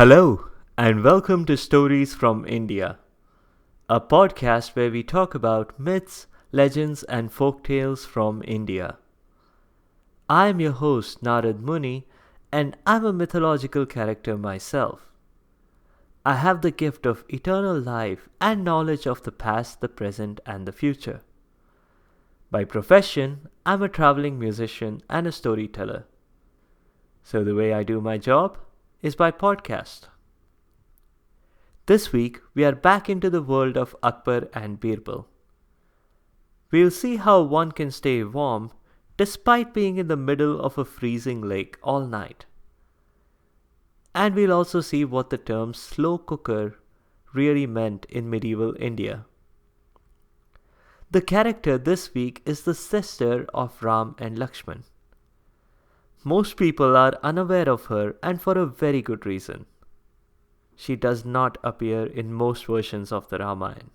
Hello, and welcome to Stories from India, a podcast where we talk about myths, legends, and folk tales from India. I am your host, Narad Muni, and I'm a mythological character myself. I have the gift of eternal life and knowledge of the past, the present, and the future. By profession, I'm a traveling musician and a storyteller. So, the way I do my job is by podcast. This week, we are back into the world of Akbar and Birbal. We'll see how one can stay warm despite being in the middle of a freezing lake all night. And we'll also see what the term slow cooker really meant in medieval India. The character this week is the sister of Ram and Laxman. Most people are unaware of her, and for a very good reason. She does not appear in most versions of the Ramayana.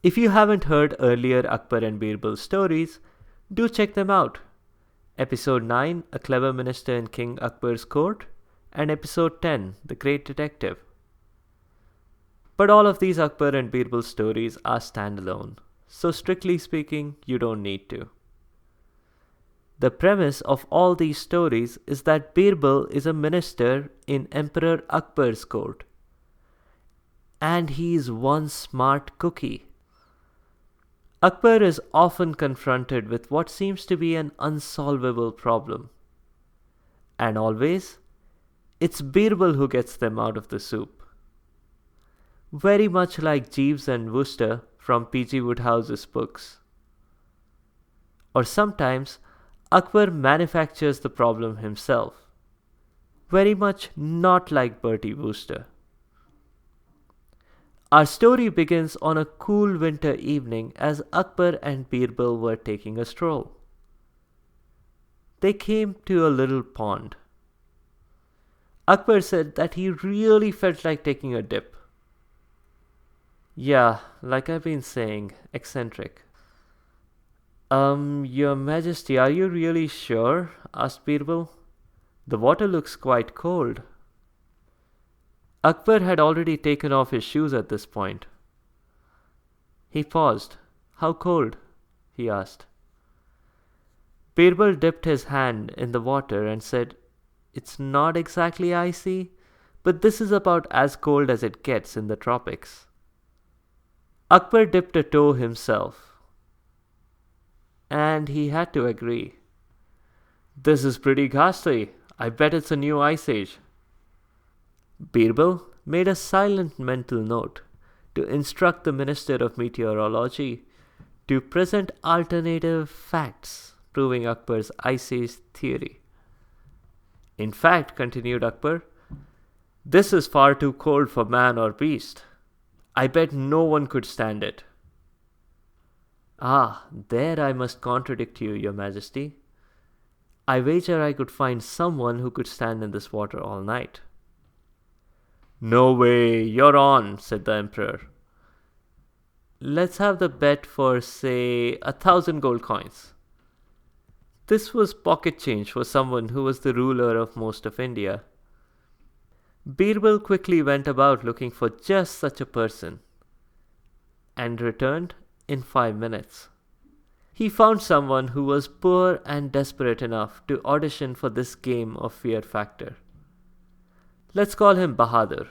If you haven't heard earlier Akbar and Birbal stories, do check them out. Episode 9, A Clever Minister in King Akbar's Court, and Episode 10, The Great Detective. But all of these Akbar and Birbal stories are standalone, so strictly speaking, you don't need to. The premise of all these stories is that Birbal is a minister in Emperor Akbar's court. And he is one smart cookie. Akbar is often confronted with what seems to be an unsolvable problem. And always, it's Birbal who gets them out of the soup. Very much like Jeeves and Wooster from P.G. Woodhouse's books. Or sometimes, Akbar manufactures the problem himself, very much not like Bertie Wooster. Our story begins on a cool winter evening as Akbar and Birbal were taking a stroll. They came to a little pond. Akbar said that he really felt like taking a dip. Yeah, like I've been saying, eccentric. Your Majesty, are you really sure? Asked Birbal. The water looks quite cold. Akbar had already taken off his shoes at this point. He paused. How cold? He asked. Birbal dipped his hand in the water and said, It's not exactly icy, but this is about as cold as it gets in the tropics. Akbar dipped a toe himself. And he had to agree. This is pretty ghastly. I bet it's a new ice age. Birbal made a silent mental note to instruct the Minister of Meteorology to present alternative facts proving Akbar's ice age theory. In fact, continued Akbar, this is far too cold for man or beast. I bet no one could stand it. Ah, there I must contradict you, Your Majesty. I wager I could find someone who could stand in this water all night. No way, you're on, said the Emperor. Let's have the bet for, say, 1,000 gold coins. This was pocket change for someone who was the ruler of most of India. Birbal quickly went about looking for just such a person, and returned in 5 minutes. He found someone who was poor and desperate enough to audition for this game of fear factor. Let's call him Bahadur.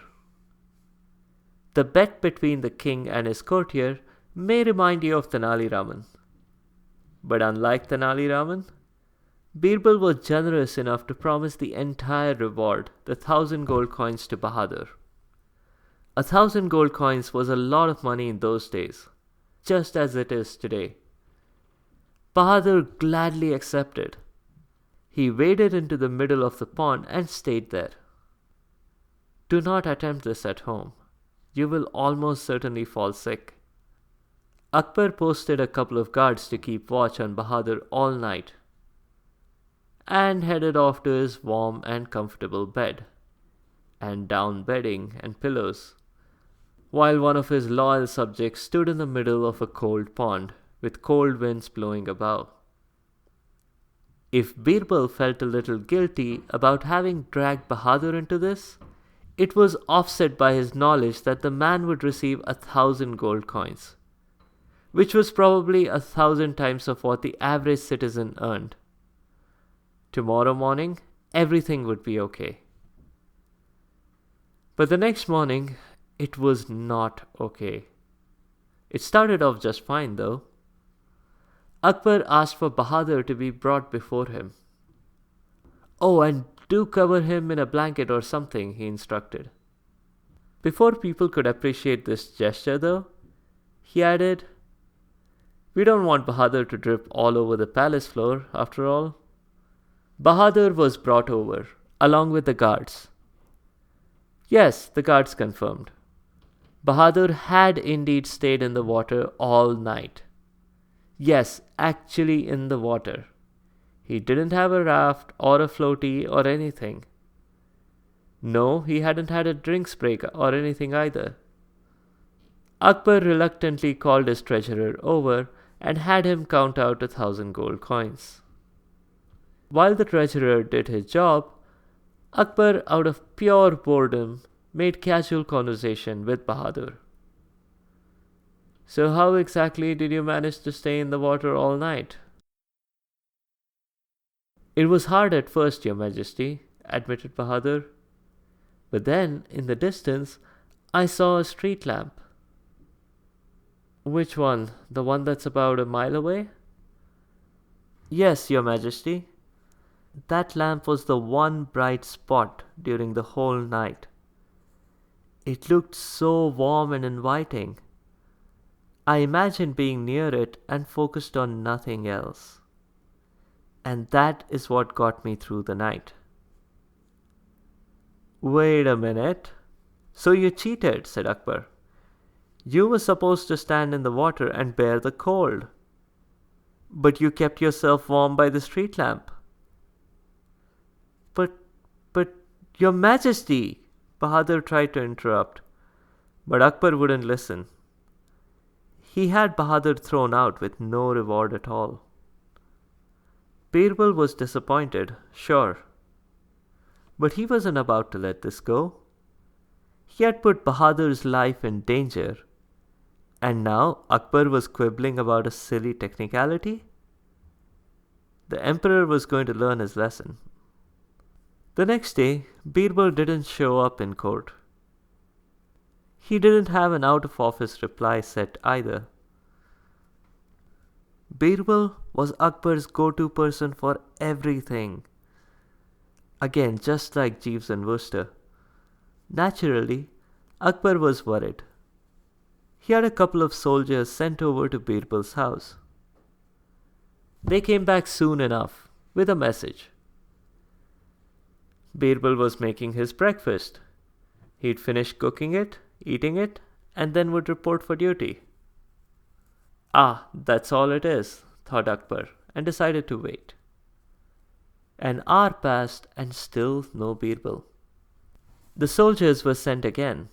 The bet between the king and his courtier may remind you of Tenali Raman. But unlike Tenali Raman, Birbal was generous enough to promise the entire reward, the 1,000 gold coins to Bahadur. 1,000 gold coins was a lot of money in those days, just as it is today. Bahadur gladly accepted. He waded into the middle of the pond and stayed there. Do not attempt this at home. You will almost certainly fall sick. Akbar posted a couple of guards to keep watch on Bahadur all night and headed off to his warm and comfortable bed and down bedding and pillows, while one of his loyal subjects stood in the middle of a cold pond with cold winds blowing above. If Birbal felt a little guilty about having dragged Bahadur into this, it was offset by his knowledge that the man would receive 1,000 gold coins, which was probably 1,000 times of what the average citizen earned. Tomorrow morning, everything would be okay. But the next morning, it was not okay. It started off just fine though. Akbar asked for Bahadur to be brought before him. Oh, and do cover him in a blanket or something, he instructed. Before people could appreciate this gesture though, he added, "We don't want Bahadur to drip all over the palace floor, after all." Bahadur was brought over, along with the guards. Yes, the guards confirmed. Bahadur had indeed stayed in the water all night. Yes, actually in the water. He didn't have a raft or a floaty or anything. No, he hadn't had a drinks break or anything either. Akbar reluctantly called his treasurer over and had him count out 1,000 gold coins. While the treasurer did his job, Akbar, out of pure boredom, made casual conversation with Bahadur. "So how exactly did you manage to stay in the water all night?" "It was hard at first, Your Majesty," admitted Bahadur. "But then, in the distance, I saw a street lamp." "Which one? The one that's about a mile away?" "Yes, Your Majesty. That lamp was the one bright spot during the whole night. It looked so warm and inviting. I imagined being near it and focused on nothing else. And that is what got me through the night." "Wait a minute. So you cheated," said Akbar. "You were supposed to stand in the water and bear the cold. But you kept yourself warm by the street lamp." But, Your Majesty," Bahadur tried to interrupt, but Akbar wouldn't listen. He had Bahadur thrown out with no reward at all. Birbal was disappointed, sure. But he wasn't about to let this go. He had put Bahadur's life in danger, and now Akbar was quibbling about a silly technicality? The emperor was going to learn his lesson. The next day, Birbal didn't show up in court. He didn't have an out-of-office reply set either. Birbal was Akbar's go-to person for everything. Again, just like Jeeves and Worcester. Naturally, Akbar was worried. He had a couple of soldiers sent over to Birbal's house. They came back soon enough with a message. Birbal was making his breakfast. He'd finish cooking it, eating it, and then would report for duty. "Ah, that's all it is," thought Akbar, and decided to wait. An hour passed and still no Birbal. The soldiers were sent again.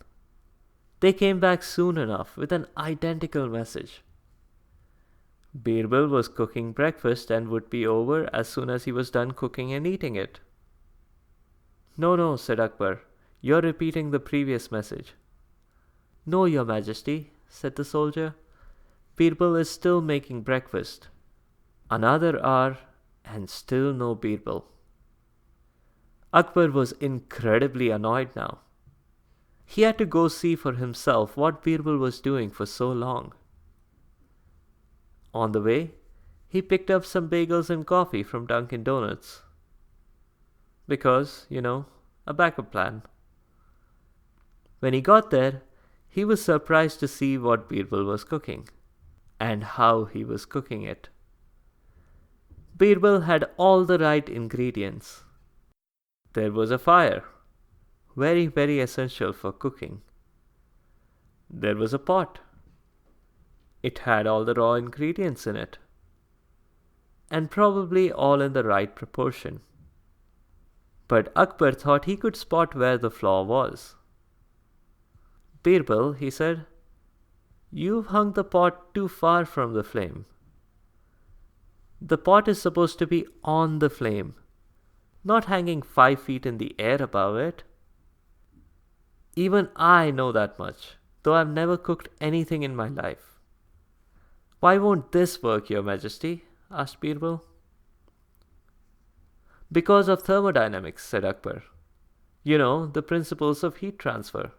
They came back soon enough with an identical message. Birbal was cooking breakfast and would be over as soon as he was done cooking and eating it. No, said Akbar. "You're repeating the previous message." "No, Your Majesty," said the soldier. "Birbal is still making breakfast." Another hour and still no Birbal. Akbar was incredibly annoyed now. He had to go see for himself what Birbal was doing for so long. On the way, he picked up some bagels and coffee from Dunkin' Donuts. Because, a backup plan. When he got there, he was surprised to see what Birbal was cooking, and how he was cooking it. Birbal had all the right ingredients. There was a fire, very, very essential for cooking. There was a pot. It had all the raw ingredients in it, and probably all in the right proportion. But Akbar thought he could spot where the flaw was. "Birbal," he said, "you've hung the pot too far from the flame." The pot is supposed to be on the flame, not hanging 5 feet in the air above it. Even I know that much, though I've never cooked anything in my life. Why won't this work, Your Majesty? Asked Birbal. Because of thermodynamics, said Akbar. You know, the principles of heat transfer.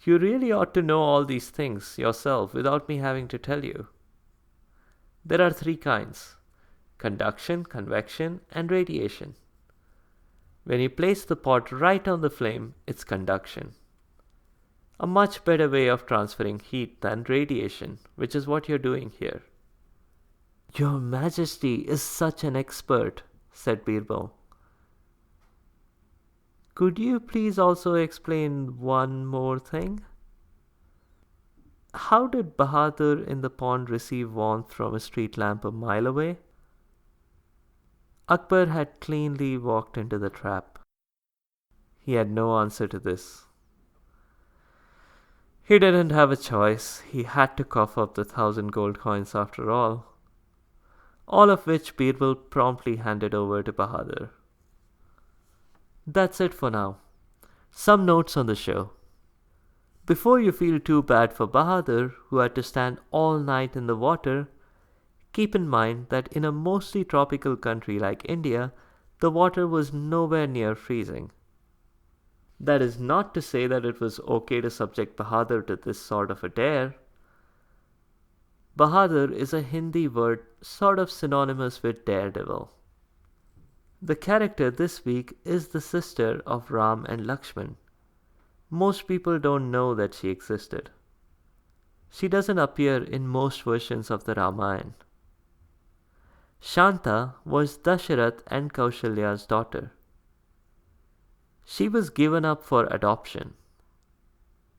You really ought to know all these things yourself without me having to tell you. There are 3 kinds: conduction, convection, and radiation. When you place the pot right on the flame, it's conduction. A much better way of transferring heat than radiation, which is what you're doing here. Your Majesty is such an expert, said Birbal. Could you please also explain one more thing? How did Bahadur in the pond receive warmth from a street lamp a mile away? Akbar had cleanly walked into the trap. He had no answer to this. He didn't have a choice. He had to cough up the 1,000 gold coins after all of which Birbal promptly handed over to Bahadur. That's it for now. Some notes on the show. Before you feel too bad for Bahadur, who had to stand all night in the water, keep in mind that in a mostly tropical country like India, the water was nowhere near freezing. That is not to say that it was okay to subject Bahadur to this sort of a dare. Bahadur is a Hindi word sort of synonymous with daredevil. The character this week is the sister of Ram and Laxman. Most people don't know that she existed. She doesn't appear in most versions of the Ramayana. Shanta was Dasharath and Kaushalya's daughter. She was given up for adoption.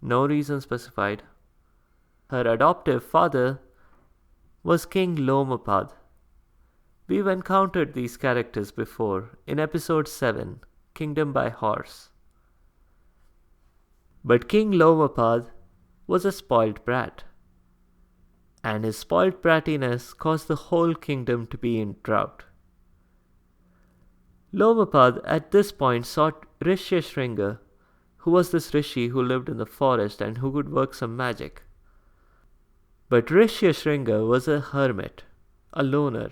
No reason specified. Her adoptive father was King Lomapad. We've encountered these characters before in episode 7, Kingdom by Horse. But King Lomapad was a spoiled brat, and his spoiled brattiness caused the whole kingdom to be in drought. Lomapad at this point sought Rishyashringa, who was this rishi who lived in the forest and who could work some magic. But Rishyashringa was a hermit, a loner.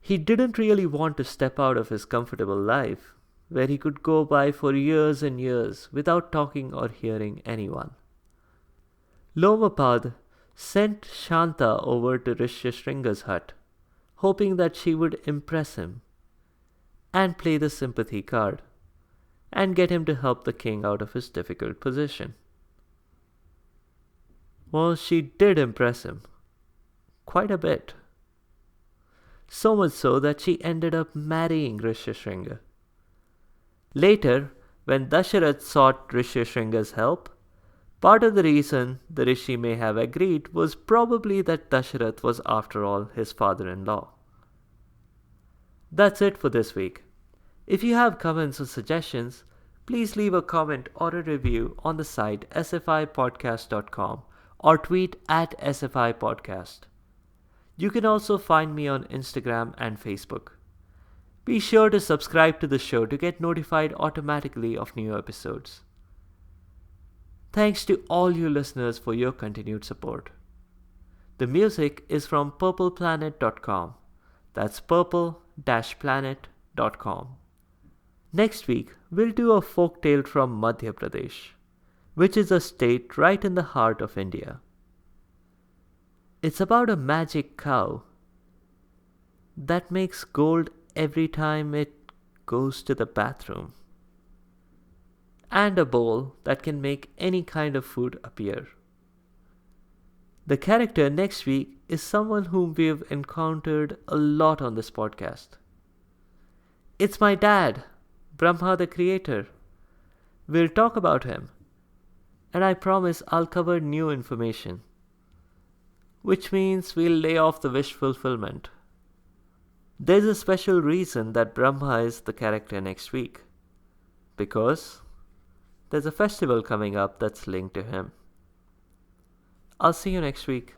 He didn't really want to step out of his comfortable life, where he could go by for years and years without talking or hearing anyone. Lomapad sent Shanta over to Rishyashringa's hut, hoping that she would impress him and play the sympathy card and get him to help the king out of his difficult position. Well, she did impress him. Quite a bit. So much so that she ended up marrying Rishyashringa. Later, when Dasharath sought Rishyashringa's help, part of the reason the rishi may have agreed was probably that Dasharath was after all his father-in-law. That's it for this week. If you have comments or suggestions, please leave a comment or a review on the site sfipodcast.com or tweet at sfipodcast. You can also find me on Instagram and Facebook. Be sure to subscribe to the show to get notified automatically of new episodes. Thanks to all you listeners for your continued support. The music is from purpleplanet.com. That's purple-planet.com. Next week, we'll do a folktale from Madhya Pradesh, which is a state right in the heart of India. It's about a magic cow that makes gold every time it goes to the bathroom, and a bowl that can make any kind of food appear. The character next week is someone whom we've encountered a lot on this podcast. It's my dad, Brahma the Creator. We'll talk about him, and I promise I'll cover new information, which means we'll lay off the wish fulfillment. There's a special reason that Brahma is the character next week, because there's a festival coming up that's linked to him. I'll see you next week.